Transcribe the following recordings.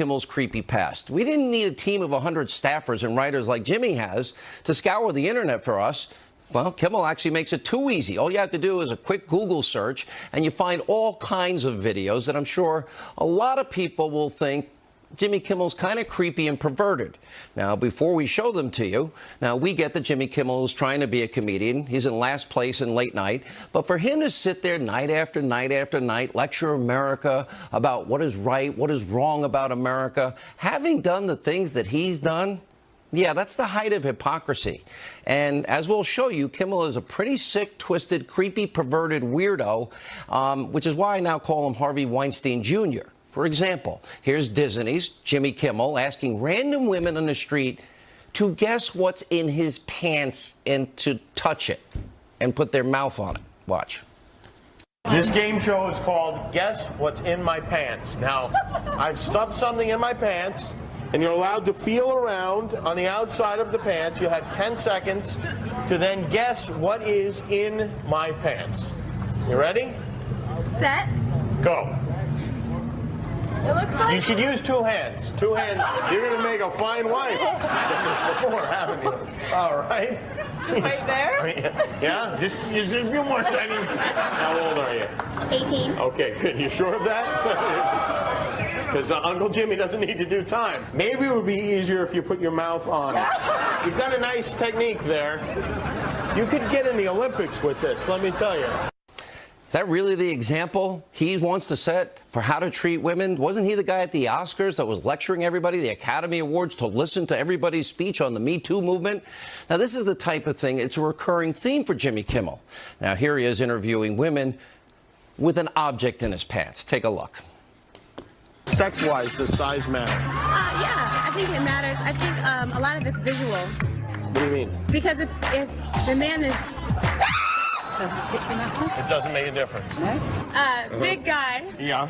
Kimmel's creepy past. We didn't need a team of 100 staffers and writers like Jimmy has to scour the internet for us. Well, Kimmel actually makes it too easy. All you have to do is a quick Google search, and you find all kinds of videos that I'm sure a lot of people will think Jimmy Kimmel's kind of creepy and perverted. Now, before we show them to you, now we get that Jimmy Kimmel is trying to be a comedian. He's in last place in late night. But for him to sit there night after night after night, lecture America about what is right, what is wrong about America, having done the things that he's done, yeah, that's the height of hypocrisy. And as we'll show you, Kimmel is a pretty sick, twisted, creepy, perverted weirdo, which is why I now call him Harvey Weinstein Jr. For example, here's Disney's Jimmy Kimmel asking random women on the street to guess what's in his pants and to touch it and put their mouth on it. Watch. This game show is called Guess What's in My Pants. Now, I've stuffed something in my pants, and you're allowed to feel around on the outside of the pants. You have 10 seconds to then guess what is in my pants. You ready? Set. Go. It looks like You should use two hands. Two hands. You're going to make a fine wife. You've done this before, haven't you? All right. right there. Yeah? Just a few more seconds. How old are you? 18. Okay, good. You sure of that? Because Uncle Jimmy doesn't need to do time. Maybe it would be easier if you put your mouth on it. You've got a nice technique there. You could get in the Olympics with this, let me tell you. Is that really the example he wants to set for how to treat women? Wasn't he the guy at the Oscars that was lecturing everybody, the Academy Awards, to listen to everybody's speech on the Me Too movement? Now, this is the type of thing, it's a recurring theme for Jimmy Kimmel. Now, here he is interviewing women with an object in his pants. Take a look. Sex-wise, does size matter? Yeah, I think it matters. I think a lot of it's visual. What do you mean? Because if the man is Doesn't particularly matter. It doesn't make a difference. No? big guy Yeah.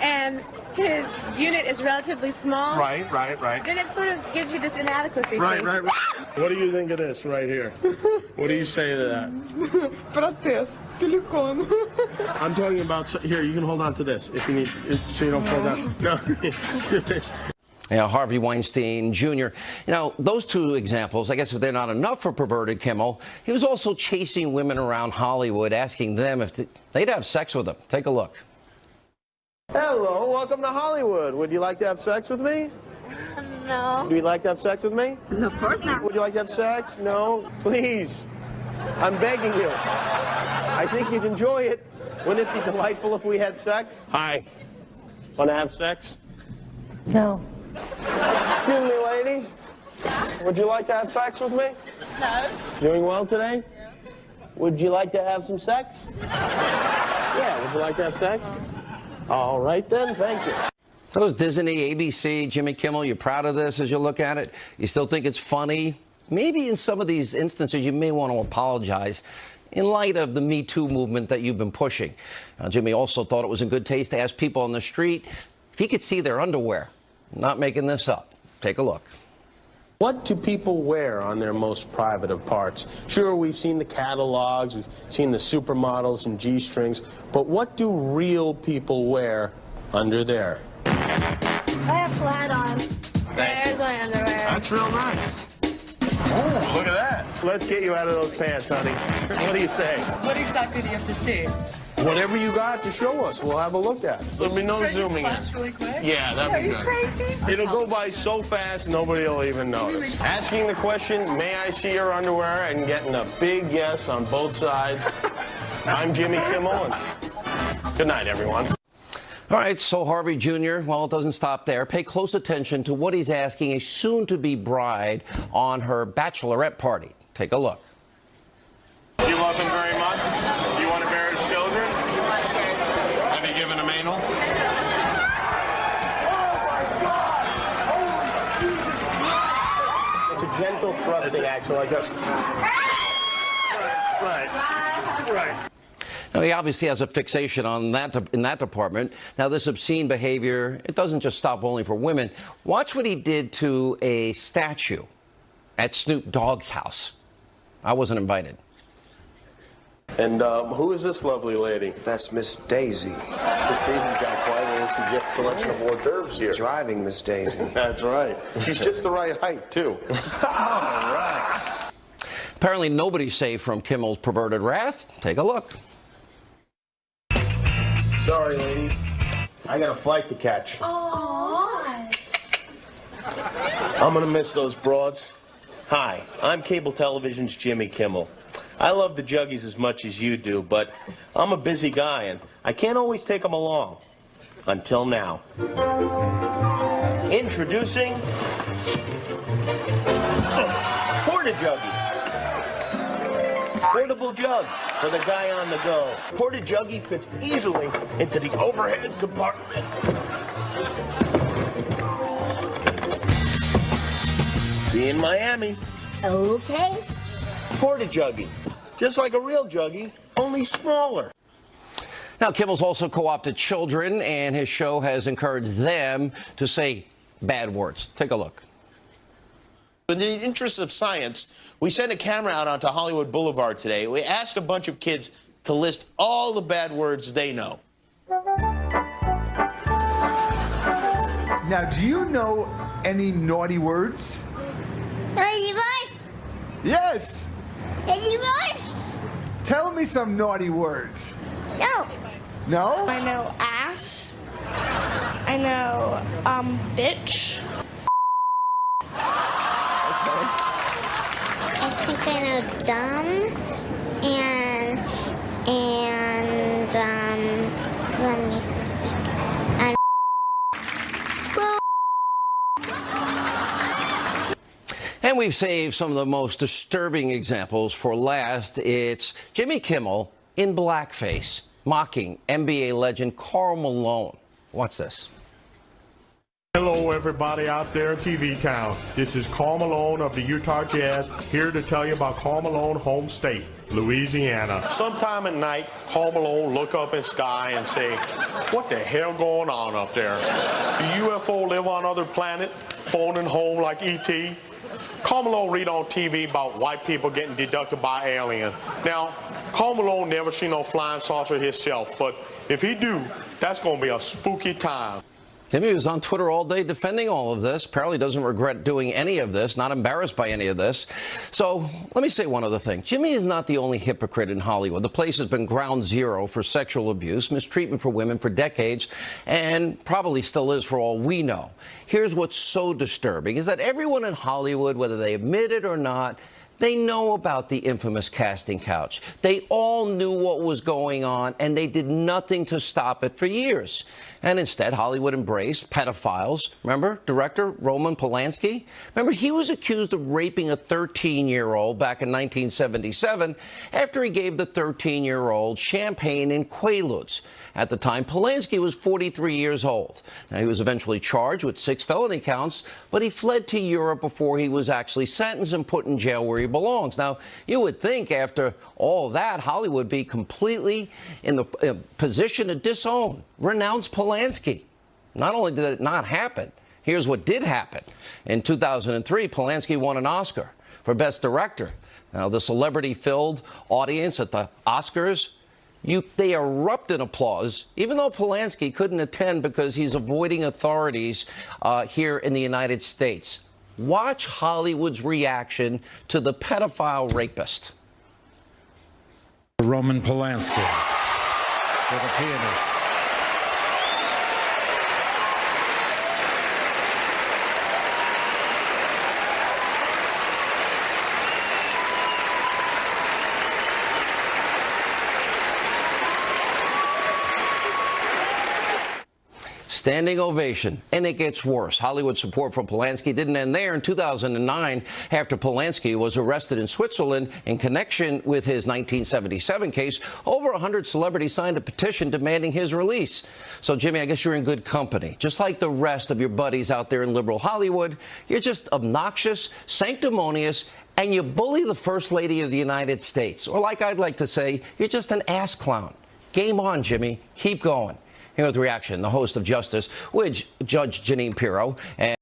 and his unit is relatively small, Right. then it sort of gives you this inadequacy Right. thing. What do you think of this right here? What do you say to that? Протез, силикон. I'm talking about, here, you can hold on to this if you need, so you don't fall down. No. Harvey Weinstein Jr. You know, those two examples, I guess if they're not enough for perverted Kimmel, he was also chasing women around Hollywood, asking them if they'd have sex with him. Take a look. Hello, welcome to Hollywood. Would you like to have sex with me? No. Would you like to have sex with me? No, of course not. Would you like to have sex? No? Please. I'm begging you. I think you'd enjoy it. Wouldn't it be delightful if we had sex? Hi. Want to have sex? No. Excuse me, ladies. Would you like to have sex with me? No. Doing well today? Yeah. Would you like to have some sex? Yeah, would you like to have sex? All right then, thank you. Those Disney, ABC, Jimmy Kimmel, you proud of this as you look at it? You still think it's funny? Maybe in some of these instances you may want to apologize in light of the Me Too movement that you've been pushing. Jimmy also thought it was in good taste to ask people on the street if he could see their underwear. Not making this up. Take a look. What do people wear on their most private of parts? Sure, we've seen the catalogs, we've seen the supermodels and G-strings, but what do real people wear under there? I have flat on. There's my underwear. That's real nice. Oh, look at that. Let's get you out of those pants, honey. What do you say? What exactly do you have to see? Whatever you got to show us, we'll have a look at. There'll be no zooming in. Really quick? Yeah, that'd be good. Crazy? It'll go by so fast, nobody will even notice. Asking the question, may I see your underwear, and getting a big yes on both sides. I'm Jimmy Kimmel, and good night, everyone. All right, so Harvey Jr., well, it doesn't stop there. Pay close attention to what he's asking a soon-to-be bride on her bachelorette party. Take a look. You love him very much? You want to bear his children? Have you given him anal? It's a gentle thrusting action like this. Right. Now, he obviously has a fixation on that in that department. Now, this obscene behavior, it doesn't just stop only for women. Watch what he did to a statue at Snoop Dogg's house. I wasn't invited. And who is this lovely lady? That's Miss Daisy. Miss Daisy's got quite an selection of hors d'oeuvres here. Driving, Miss Daisy. That's right. She's just the right height, too. All right. Apparently nobody's safe from Kimmel's perverted wrath. Take a look. Sorry, ladies. I got a flight to catch. Aww. I'm gonna miss those broads. Hi, I'm cable television's Jimmy Kimmel. I love the Juggies as much as you do, but I'm a busy guy and I can't always take them along. Until now. Introducing Porta Juggy. Portable jugs for the guy on the go. Porta Juggy fits easily into the overhead compartment. See you in Miami. Okay. Porta Juggy. Just like a real Juggy, only smaller. Now, Kimmel's also co-opted children, and his show has encouraged them to say bad words. Take a look. In the interest of science, we sent a camera out onto Hollywood Boulevard today. We asked a bunch of kids to list all the bad words they know. Now, do you know any naughty words? Naughty words. Yes. Naughty words. Tell me some naughty words. No. No? I know ass. I know, bitch. I think I know dumb and let me think. And we've saved some of the most disturbing examples for last. It's Jimmy Kimmel in blackface, mocking NBA legend Karl Malone. Watch this. Hello, everybody out there in TV town. This is Karl Malone of the Utah Jazz, here to tell you about Karl Malone home state, Louisiana. Sometime at night, Karl Malone look up in sky and say, what the hell going on up there? Do UFO live on other planet, phoning home like E.T.? Karl Malone read on TV about white people getting deducted by alien. Now, Karl Malone never seen no flying saucer himself, but if he do, that's gonna be a spooky time. Jimmy was on Twitter all day defending all of this. Apparently doesn't regret doing any of this, not embarrassed by any of this. So let me say one other thing. Jimmy is not the only hypocrite in Hollywood. The place has been ground zero for sexual abuse, mistreatment for women for decades, and probably still is for all we know. Here's what's so disturbing is that everyone in Hollywood, whether they admit it or not, they know about the infamous casting couch. They all knew what was going on, and they did nothing to stop it for years. And instead, Hollywood embraced pedophiles. Remember director Roman Polanski? Remember, he was accused of raping a 13-year-old back in 1977 after he gave the 13-year-old champagne and Quaaludes. At the time, Polanski was 43 years old. Now, he was eventually charged with 6 felony counts, but he fled to Europe before he was actually sentenced and put in jail where he belongs. Now, you would think after all that, Hollywood would be completely in the position to disown, renounce Polanski. Not only did it not happen, here's what did happen. In 2003, Polanski won an Oscar for Best Director. Now, the celebrity-filled audience at the Oscars, they erupt in applause, even though Polanski couldn't attend because he's avoiding authorities here in the United States. Watch Hollywood's reaction to the pedophile rapist. Roman Polanski, for the pianist. Standing ovation, and it gets worse. Hollywood support for Polanski didn't end there. In 2009, after Polanski was arrested in Switzerland in connection with his 1977 case, over 100 celebrities signed a petition demanding his release. So, Jimmy, I guess you're in good company. Just like the rest of your buddies out there in liberal Hollywood, you're just obnoxious, sanctimonious, and you bully the First Lady of the United States. Or like I'd like to say, you're just an ass clown. Game on, Jimmy. Keep going. Here with the reaction, the host of Justice with Judge Jeanine Pirro. And